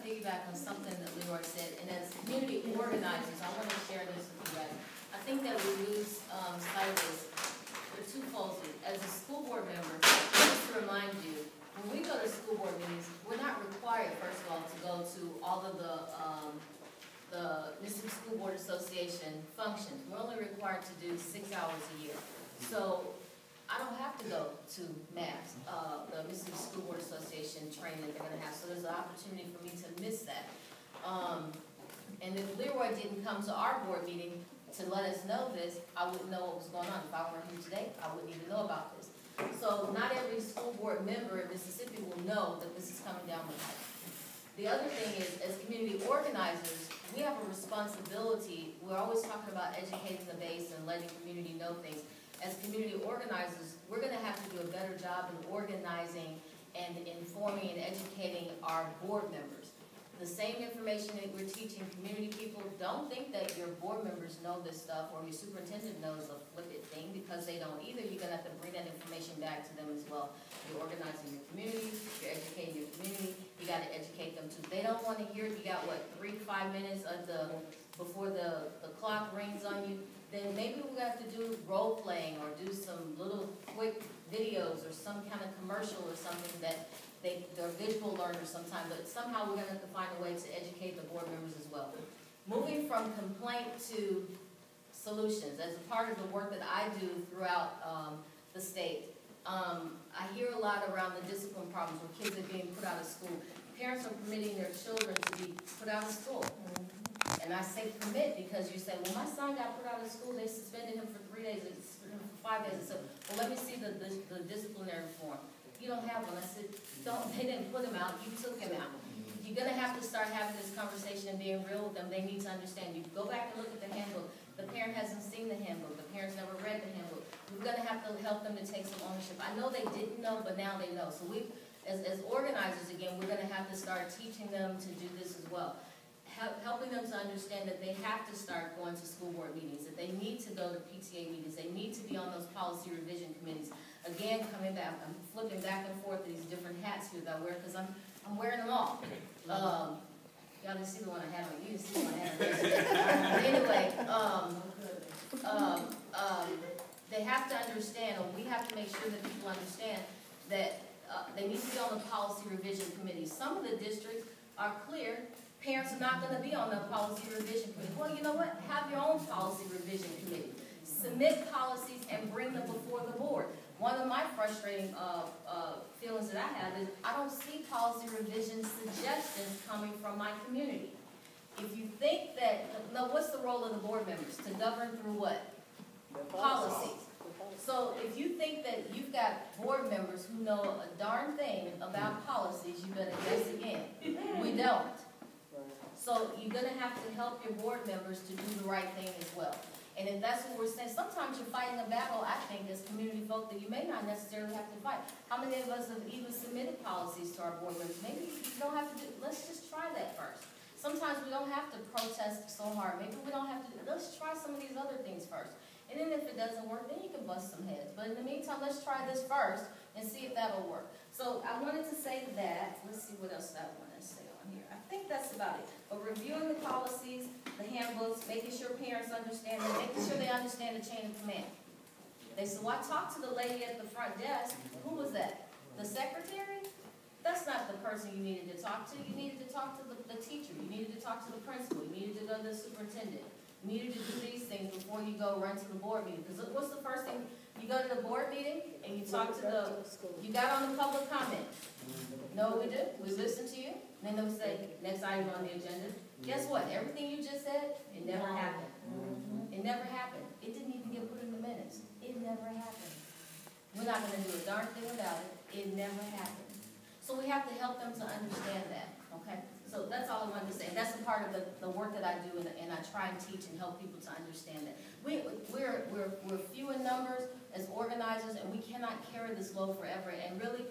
piggyback on something that Leroy said, and as community organizers, I want to share this with you guys. I think that we lose sight of this. There are twofold. As a school board member, just to remind you, when we go to school board meetings, we're not required, first of all, to go to all of the Mississippi School Board Association functions. We're only required to do 6 hours a year. So I don't have to go to MAPS, the Mississippi School Board Association training that they're going to have. So there's an opportunity for me to miss that. And if Leroy didn't come to our board meeting to let us know this, I wouldn't know what was going on. If I weren't here today, I wouldn't even know about this. So not every school board member in Mississippi will know that this is coming down the pipe. The other thing is, as community organizers, we have a responsibility. We're always talking about educating the base and letting community know things. As community organizers, we're going to have to do a better job in organizing and informing and educating our board members. The same information that we're teaching community people, don't think that your board members know this stuff or your superintendent knows a flippant thing, because they don't either. You're going to have to bring that information back to them as well. You're organizing your community, you're educating your community, you got to educate them too. They don't want to hear it. You got, what, 3 to 5 minutes before the clock rings on you. Then maybe we're going to have to do role playing or do some little quick videos or some kind of commercial or something that they're visual learners sometimes, but somehow we're going to have to find a way to educate the board members as well. Moving from complaint to solutions, as a part of the work that I do throughout the state, I hear a lot around the discipline problems when kids are being put out of school. Parents are permitting their children to be put out of school. And I say permit because you say, well, my son got put out of school, they suspended him for 3 days, they suspended him for 5 days. So, well, let me see the disciplinary form. You don't have one. I said, they didn't put him out, you took him out. You're going to have to start having this conversation and being real with them. They need to understand. You go back and look at the handbook. The parent hasn't seen the handbook. The parents never read the handbook. We're going to have to help them to take some ownership. I know they didn't know, but now they know. So we, as organizers, again, we're going to have to start teaching them to do this as well. Helping them to understand that they have to start going to school board meetings, that they need to go to PTA meetings, they need to be on those policy revision committees. Again, coming back, I'm flipping back and forth these different hats here that I wear because I'm wearing them all. Y'all didn't see the one I had on. You didn't see the one I had on. But anyway, they have to understand, or we have to make sure that people understand that they need to be on the policy revision committees. Some of the districts are clear. Parents are not going to be on the policy revision committee. Well, you know what? Have your own policy revision committee. Submit policies and bring them before the board. One of my frustrating feelings that I have is I don't see policy revision suggestions coming from my community. If you think that, no, what's the role of the board members? To govern through what? Policies. So if you think that you've got board members who know a darn thing about policies, you better guess again. We don't. So you're going to have to help your board members to do the right thing as well. And if that's what we're saying, sometimes you're fighting a battle, I think, as community folk that you may not necessarily have to fight. How many of us have even submitted policies to our board members? Maybe you don't have to do, let's just try that first. Sometimes we don't have to protest so hard. Maybe we don't have to, let's try some of these other things first. And then if it doesn't work, then you can bust some heads. But in the meantime, let's try this first and see if that'll work. So I wanted to say that. Let's see what else I want to say on here. I think that's about it. But reviewing the policies, the handbooks, making sure parents understand them, making sure they understand the chain of command. They said, well, I talked to the lady at the front desk. Who was that? The secretary? That's not the person you needed to talk to. You needed to talk to the teacher. You needed to talk to the principal. You needed to go to the superintendent. You needed to do these things before you go run to the board meeting. Because what's the first thing? You go to the board meeting and you talk to you got on the public comment. No, we do. We listen to you. Then they'll say, next item on the agenda. Guess what? Everything you just said, it never happened. It never happened. It didn't even get put in the minutes. It never happened. We're not going to do a darn thing about it. It never happened. So we have to help them to understand that. Okay? So that's all I wanted to say. That's a part of the work that I do, and I try and teach and help people to understand that. We're few in numbers as organizers, and we cannot carry this load forever. And really,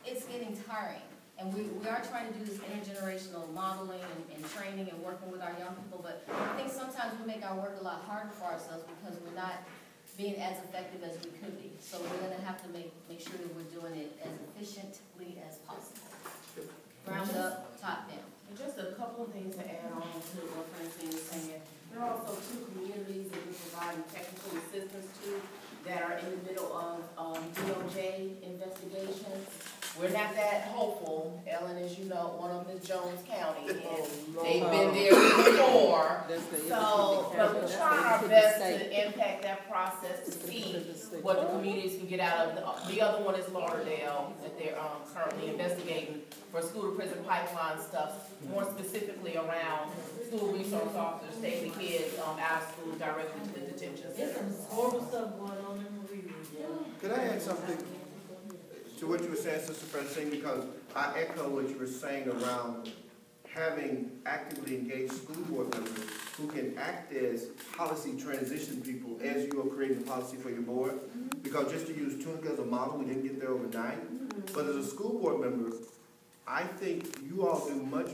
it's getting tiring. And we are trying to do this intergenerational modeling and training and working with our young people, but I think sometimes we make our work a lot harder for ourselves because we're not being as effective as we could be. So we're going to have to make sure that we're doing it as efficiently as possible. Right? ground up, top down. And just a couple of things to add on to what Francine is saying. There are also 2 communities that we're providing technical assistance to that are in the middle of DOJ investigations. We're not that hopeful. Ellen, as you know, one of them is Jones County, and they've been there before. So, but we're trying our best to impact that process to see what the communities can get out of it. The other one is Lauderdale, that they're currently investigating for school to prison pipeline stuff, more specifically around school resource officers taking the kids out of school directly to the detention There's center. some horrible stuff going on in Marie. Could I add something to what you were saying, Sister Francine? Because I echo what you were saying around having actively engaged school board members who can act as policy transition people as you are creating policy for your board. Because just to use Tunica as a model, we didn't get there overnight. But as a school board member, I think you all do much